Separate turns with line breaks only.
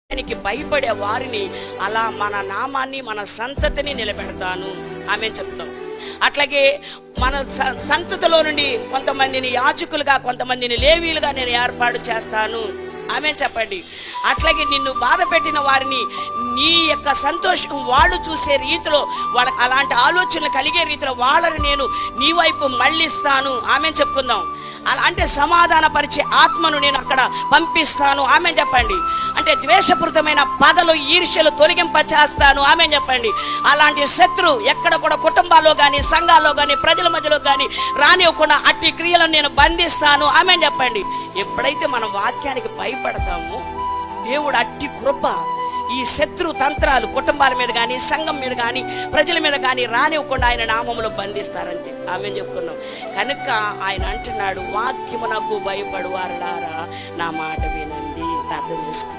వాక్యానికి భయపడే వారిని అలా మన నామాన్ని మన సంతతిని నిలబెడతాను ఆమె చెప్తాం. అట్లాగే మన సంతతిలో నుండి కొంతమందిని యాజకులుగా కొంతమందిని లేవీలుగా నేను ఏర్పాటు చేస్తాను ఆమె చెప్పండి. అట్లాగే నిన్ను బాధ పెట్టిన వారిని నీ యొక్క సంతోషం వాళ్ళు చూసే రీతిలో వాళ్ళకి అలాంటి ఆలోచనలు కలిగే రీతిలో వాళ్ళని నేను నీ వైపు మళ్ళిస్తాను ఆమె చెప్పుకుందాం. అలా అంటే సమాధానపరిచే ఆత్మను నేను అక్కడ పంపిస్తాను ఆమె చెప్పండి. అంటే ద్వేషపూరితమైన పగలు ఈర్ష్యలు తొలగింప చేస్తాను ఆమె చెప్పండి. అలాంటి శత్రు ఎక్కడ కూడా కుటుంబాల్లో కానీ సంఘాల్లో కానీ ప్రజల మధ్యలో కానీ రానివ్వకుండా అట్టి క్రియలను నేను బంధిస్తాను ఆమె చెప్పండి. ఎప్పుడైతే మనం వాక్యానికి భయపడతామో దేవుడు అట్టి కృప ఈ శత్రు తంత్రాలు కుటుంబాల మీద కానీ సంఘం మీద కానీ ప్రజల మీద కానీ రానివ్వకుండా ఆయన నామములో బంధిస్తారంతే ఆమె చెప్పుకున్నాం. కనుక ఆయన అంటున్నాడు, వాక్యమునకు భయపడు వారులారా నా మాట వినండి. అర్థం చేసుకో.